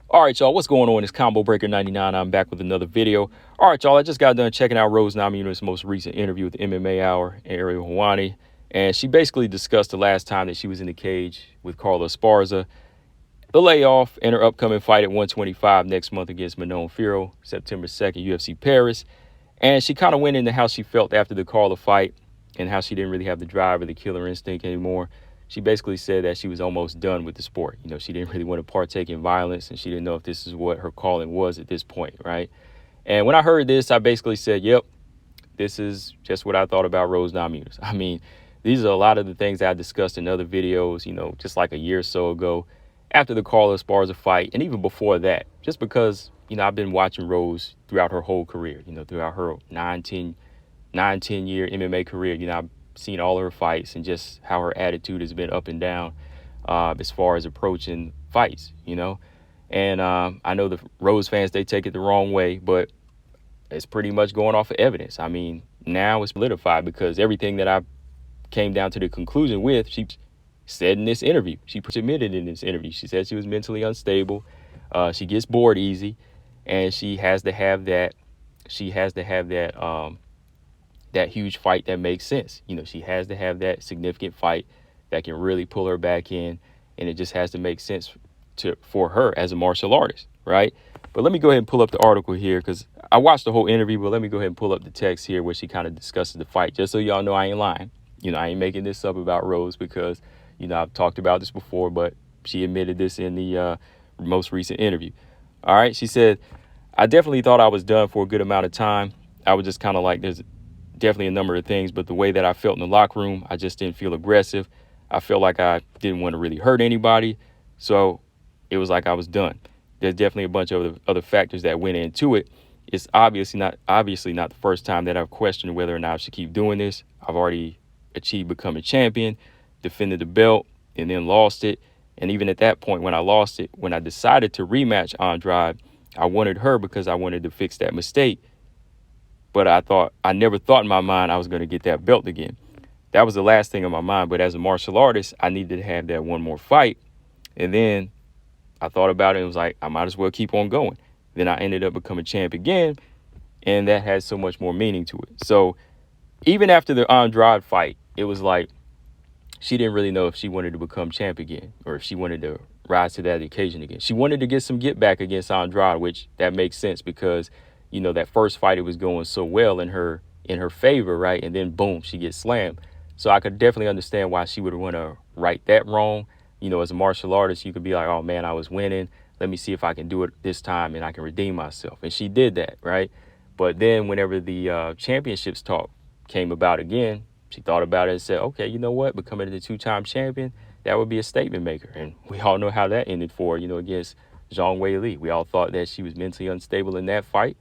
All right, y'all, what's going on? It's Combo Breaker 99. I'm back with another video. All right, y'all, I just got done checking out Rose Namajunas' most recent interview with the MMA Hour and Ariel Helwani, and she basically discussed the last time that she was in the cage with Carla Esparza, the layoff, and her upcoming fight at 125 next month against Manon Fiorot, September 2nd, UFC Paris. And she kind of went into how she felt after the Carla fight and how she didn't really have the drive or the killer instinct anymore. She basically said that she was almost done with the sport. You know, she didn't really want to partake in violence, and she didn't know if this is what her calling was at this point, right? And when I heard this, I basically said, yep, this is just what I thought about Rose Namajunas. I mean, these are a lot of the things that I discussed in other videos, you know, just like a year or so ago after the Carla Esparza fight, and even before that, just because, you know, I've been watching Rose throughout her whole career, you know, throughout her 10 year MMA career. You know, I've seen all of her fights and just how her attitude has been up and down as far as approaching fights, you know. And I know the Rose fans, they take it the wrong way, but it's pretty much going off of evidence. I mean, now it's solidified because everything that I came down to the conclusion with, she said in this interview, she admitted in this interview, she said she was mentally unstable. She gets bored easy, and she has to have that that huge fight that makes sense. You know, she has to have that significant fight that can really pull her back in, and it just has to make sense for her as a martial artist, right? But let me go ahead and pull up the article here because I watched the whole interview, but let me go ahead and pull up the text here where she kind of discusses the fight, just so y'all know I ain't lying. You know, I ain't making this up about Rose because, you know, I've talked about this before, but she admitted this in the most recent interview. All right, she said, I definitely thought I was done for a good amount of time. I was just kind of like, there's definitely a number of things, but the way that I felt in the locker room, I just didn't feel aggressive. I felt like I didn't want to really hurt anybody. So it was like I was done. There's definitely a bunch of other factors that went into it. It's obviously not the first time that I've questioned whether or not I should keep doing this. I've already achieved becoming champion, defended the belt, and then lost it. And even at that point, when I lost it, when I decided to rematch Andrade, I wanted her because I wanted to fix that mistake. But I never thought in my mind I was going to get that belt again. That was the last thing on my mind. But as a martial artist, I needed to have that one more fight. And then I thought about it and was like, I might as well keep on going. Then I ended up becoming champ again. And that had so much more meaning to it. So even after the Andrade fight, it was like she didn't really know if she wanted to become champ again or if she wanted to rise to that occasion again. She wanted to get some get back against Andrade, which that makes sense because, you know, that first fight, it was going so well in her favor, right? And then boom, she gets slammed. So I could definitely understand why she would want to right that wrong. You know, as a martial artist, you could be like, oh man, I was winning. Let me see if I can do it this time and I can redeem myself. And she did that, right? But then whenever the championships talk came about again, she thought about it and said, okay, you know what? Becoming the two-time champion, that would be a statement maker. And we all know how that ended for her, you know, against Zhang Weili. We all thought that she was mentally unstable in that fight.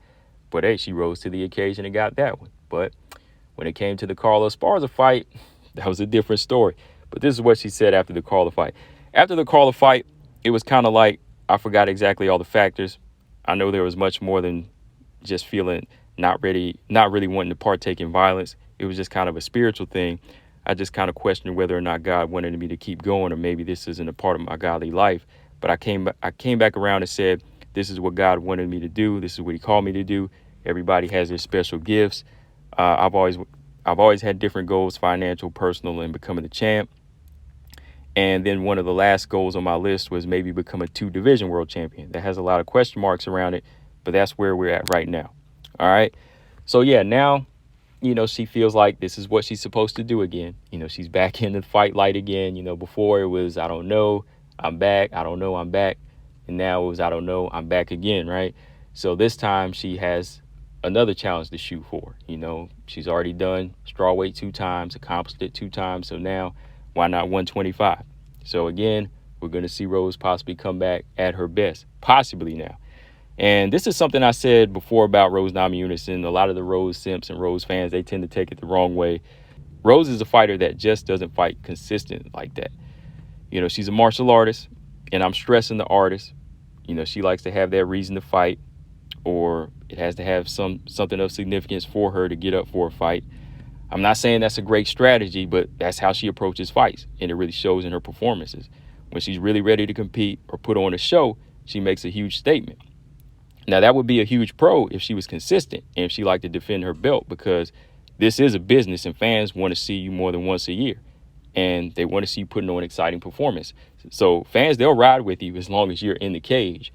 But hey, she rose to the occasion and got that one. But when it came to the Carla Esparza fight, that was a different story. But this is what she said after the Carla fight. After the Carla fight, it was kind of like I forgot exactly all the factors. I know there was much more than just feeling not really wanting to partake in violence. It was just kind of a spiritual thing. I just kind of questioned whether or not God wanted me to keep going, or maybe this isn't a part of my godly life. But I came back around and said, this is what God wanted me to do. This is what he called me to do. Everybody has their special gifts. I've always had different goals, financial, personal, and becoming the champ. And then one of the last goals on my list was maybe become a 2-division world champion. That has a lot of question marks around it, but that's where we're at right now. All right. So yeah, now, you know, she feels like this is what she's supposed to do again. You know, she's back in the fight light again. You know, before it was, I don't know, I'm back. I don't know, I'm back. And now it was, I don't know, I'm back again, right? So this time she has another challenge to shoot for. You know, she's already done strawweight 2 times, accomplished it 2 times. So now, why not 125? So again, we're going to see Rose possibly come back at her best, possibly now. And this is something I said before about Rose Namajunas, and a lot of the Rose simps and Rose fans, they tend to take it the wrong way. Rose is a fighter that just doesn't fight consistent like that. You know, she's a martial artist, and I'm stressing the artist. You know, she likes to have that reason to fight, or it has to have something of significance for her to get up for a fight. I'm not saying that's a great strategy, but that's how she approaches fights, and it really shows in her performances. When she's really ready to compete or put on a show, she makes a huge statement. Now, that would be a huge pro if she was consistent and if she liked to defend her belt, because this is a business and fans want to see you more than once a year. And they want to see you putting on exciting performance. So fans, they'll ride with you as long as you're in the cage.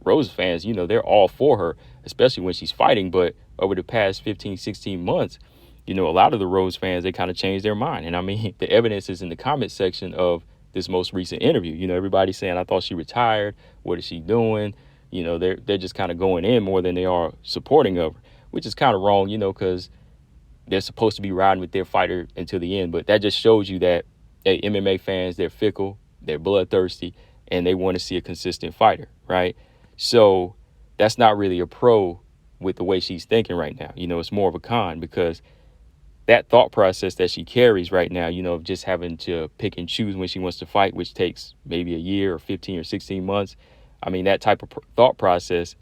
Rose fans, they're all for her, especially when she's fighting. But over the past 15, 16 months, a lot of the Rose fans, they kind of changed their mind. And I mean, the evidence is in the comment section of this most recent interview. Everybody's saying, I thought she retired. What is she doing? They're just kind of going in more than they are supporting of her, which is kind of wrong, because they're supposed to be riding with their fighter until the end. But that just shows you that, hey, MMA fans, they're fickle, they're bloodthirsty, and they want to see a consistent fighter, right? So that's not really a pro with the way she's thinking right now. It's more of a con, because that thought process that she carries right now, of just having to pick and choose when she wants to fight, which takes maybe a year or 15 or 16 months. I mean, that type of thought process,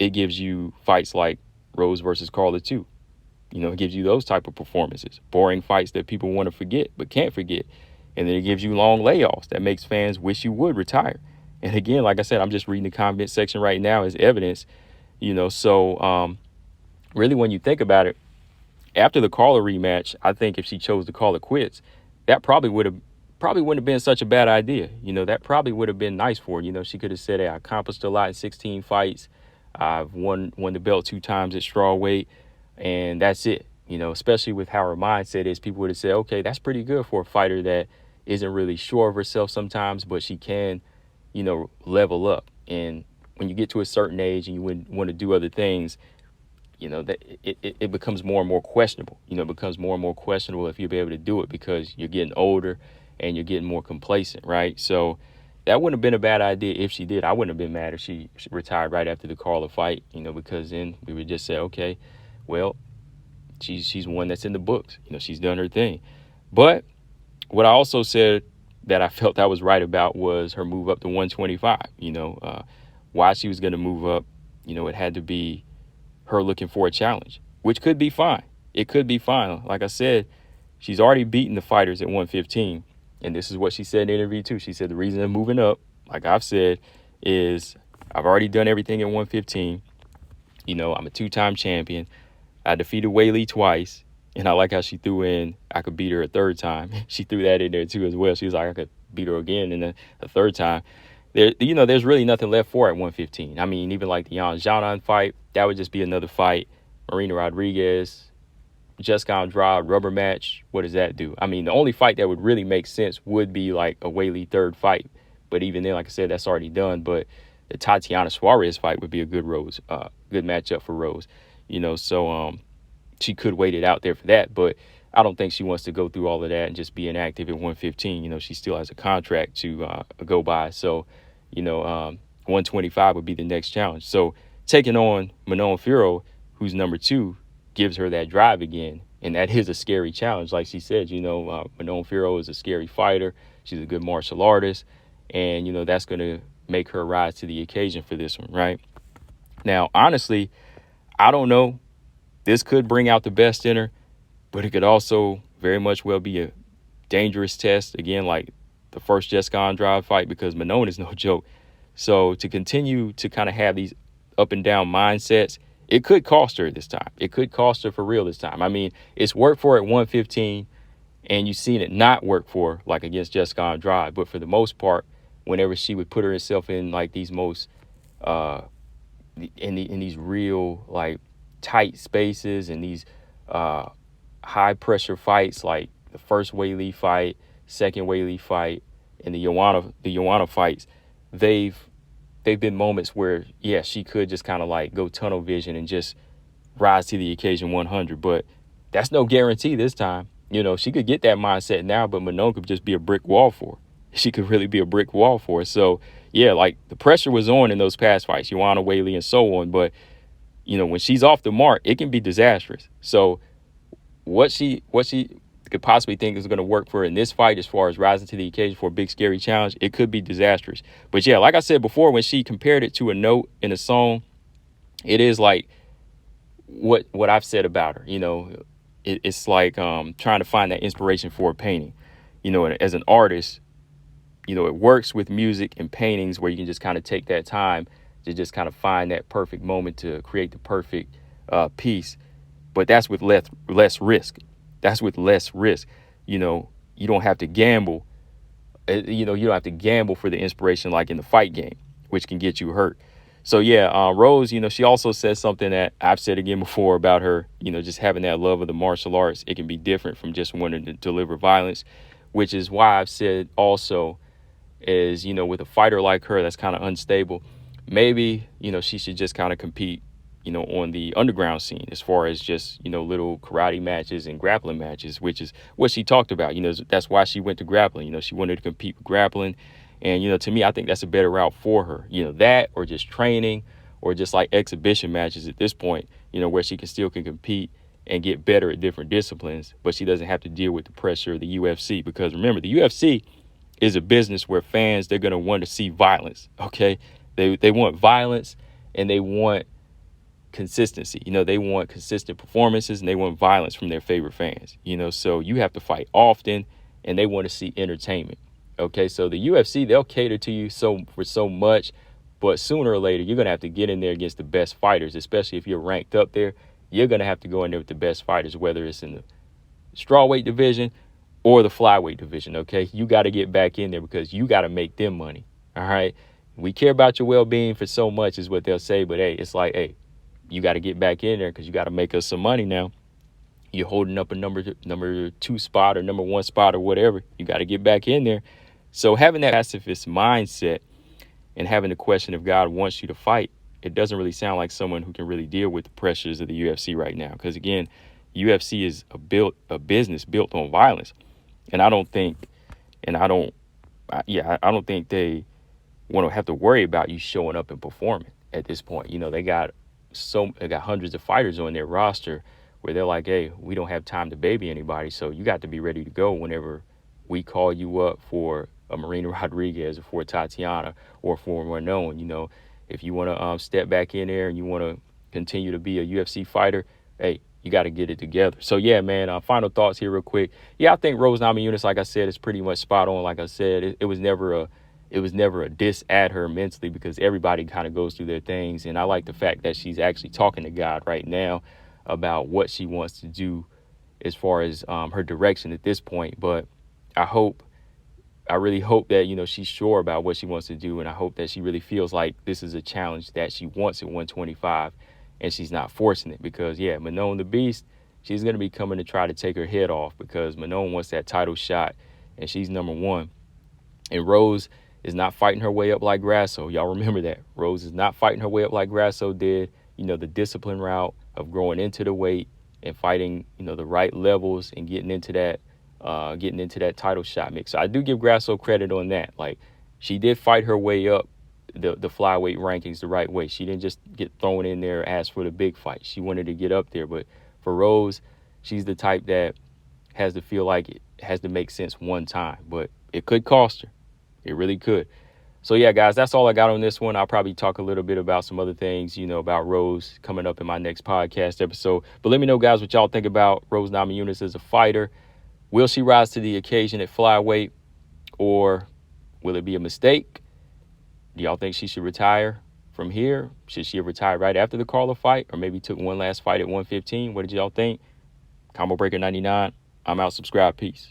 it gives you fights like Rose versus Carla 2. It gives you those type of performances, boring fights that people want to forget but can't forget. And then it gives you long layoffs that makes fans wish you would retire. And again, like I said, I'm just reading the comment section right now as evidence, So really, when you think about it, after the Carla rematch, I think if she chose to call it quits, that probably wouldn't have been such a bad idea. That probably would have been nice for her. She could have said, hey, I accomplished a lot in 16 fights. I've won the belt 2 times at strawweight. And that's it, especially with how her mindset is. People would have said, okay, that's pretty good for a fighter that isn't really sure of herself sometimes, but she can, level up. And when you get to a certain age and you want to do other things, that it becomes more and more questionable. It becomes more and more questionable if you'll be able to do it, because you're getting older and you're getting more complacent, right? So that wouldn't have been a bad idea if she did. I wouldn't have been mad if she retired right after the Carla fight, because then we would just say, okay, well, she's one that's in the books. She's done her thing. But what I also said that I felt I was right about was her move up to 125. Why she was going to move up, it had to be her looking for a challenge, which could be fine. It could be fine. Like I said, she's already beaten the fighters at 115. And this is what she said in the interview too. She said the reason I'm moving up, like I've said, is I've already done everything at 115. I'm a 2-time champion. I defeated Weili twice, and I like how she threw in I could beat her a 3rd time. She threw that in there too as well. She was like, I could beat her again and then a 3rd time. There's really nothing left for her at 115. I mean, even like the Yan Xiaonan fight, that would just be another fight. Marina Rodriguez, Jessica Andrade, rubber match. What does that do? I mean, the only fight that would really make sense would be like a Weili 3rd fight. But even then, like I said, that's already done. But the Tatiana Suarez fight would be a good matchup for Rose. So she could wait it out there for that, but I don't think she wants to go through all of that and just be inactive at 115. She still has a contract to go by. So, 125 would be the next challenge. So taking on Manon Fiorot, who's number 2, gives her that drive again. And that is a scary challenge. Like she said, Manon Fiorot is a scary fighter. She's a good martial artist. And, that's going to make her rise to the occasion for this one, right? Now, honestly, I don't know. This could bring out the best in her, but it could also very much well be a dangerous test, again, like the first Jessica Andrade fight, because Manon is no joke. So to continue to kind of have these up and down mindsets, it could cost her this time. It could cost her for real this time. I mean, it's worked for her at 115, and you've seen it not work for her, like against Jessica Andrade. But for the most part, whenever she would put herself in like these most in these real like tight spaces and these high pressure fights, like the first Weili fight, second Weili fight, and the Joanna fights, they've been moments where, yeah, she could just kind of like go tunnel vision and just rise to the occasion 100. But that's no guarantee this time. She could get that mindset now, but Manon could just be a brick wall for her. She could really be a brick wall for her. So, yeah, like the pressure was on in those past fights, Joanna, Weili, and so on. But, when she's off the mark, it can be disastrous. So what she could possibly think is going to work for her in this fight as far as rising to the occasion for a big, scary challenge, it could be disastrous. But, yeah, like I said before, when she compared it to a note in a song, it is like what I've said about her. It's like trying to find that inspiration for a painting. And as an artist, it works with music and paintings where you can just kind of take that time to just kind of find that perfect moment to create the perfect piece. But that's with less risk. That's with less risk. You don't have to gamble. You don't have to gamble for the inspiration like in the fight game, which can get you hurt. So yeah, Rose, she also says something that I've said again before about her, just having that love of the martial arts. It can be different from just wanting to deliver violence, which is why I've said also is, with a fighter like her that's kind of unstable, maybe, she should just kind of compete, on the underground scene as far as just, little karate matches and grappling matches, which is what she talked about. That's why she went to grappling. She wanted to compete with grappling. And, to me, I think that's a better route for her, that or just training or just like exhibition matches at this point, where she can compete and get better at different disciplines, but she doesn't have to deal with the pressure of the UFC. Because remember, the UFC is a business where fans, they're going to want to see violence. OK, they want violence and they want consistency. They want consistent performances and they want violence from their favorite fans. So you have to fight often and they want to see entertainment. OK, so the UFC, they'll cater to you for so much. But sooner or later, you're going to have to get in there against the best fighters, especially if you're ranked up there. You're going to have to go in there with the best fighters, whether it's in the strawweight division or the flyweight division. OK, you got to get back in there because you got to make them money. All right. We care about your well-being for so much is what they'll say. But, hey, it's like, hey, you got to get back in there because you got to make us some money now. You're holding up a number 2 spot or number 1 spot or whatever. You got to get back in there. So having that pacifist mindset and having the question if God wants you to fight, it doesn't really sound like someone who can really deal with the pressures of the UFC right now. Because, again, UFC is a business built on violence. And I don't think they want to have to worry about you showing up and performing at this point. They got hundreds of fighters on their roster where they're like, hey, we don't have time to baby anybody. So you got to be ready to go whenever we call you up for a Marina Rodriguez or for Tatiana or for Renon. If you want to step back in there and you want to continue to be a UFC fighter, hey, you got to get it together. So, yeah, man, final thoughts here real quick. Yeah, I think Rose Namajunas, like I said, is pretty much spot on. Like I said, it was never a diss at her mentally because everybody kind of goes through their things. And I like the fact that she's actually talking to God right now about what she wants to do as far as her direction at this point. But I really hope that, she's sure about what she wants to do. And I hope that she really feels like this is a challenge that she wants at 125 and she's not forcing it because, yeah, Manon the Beast, she's going to be coming to try to take her head off because Manon wants that title shot and she's number 1. And Rose is not fighting her way up like Grasso. Y'all remember that. Rose is not fighting her way up like Grasso did. The discipline route of growing into the weight and fighting, the right levels and getting into that title shot mix. So I do give Grasso credit on that. Like, she did fight her way up the flyweight rankings the right way. She didn't just get thrown in there, ask for the big fight. She wanted to get up there. But for Rose, she's the type that has to feel like it has to make sense one time. But it could cost her. It really could. So, yeah, guys, that's all I got on this one. I'll probably talk a little bit about some other things, about Rose coming up in my next podcast episode. But let me know, guys, what y'all think about Rose Namajunas as a fighter. Will she rise to the occasion at flyweight, or will it be a mistake? Do y'all think she should retire from here? Should she have retired right after the Carla fight, or maybe took one last fight at 115? What did y'all think? Combo Breaker 99. I'm out. Subscribe. Peace.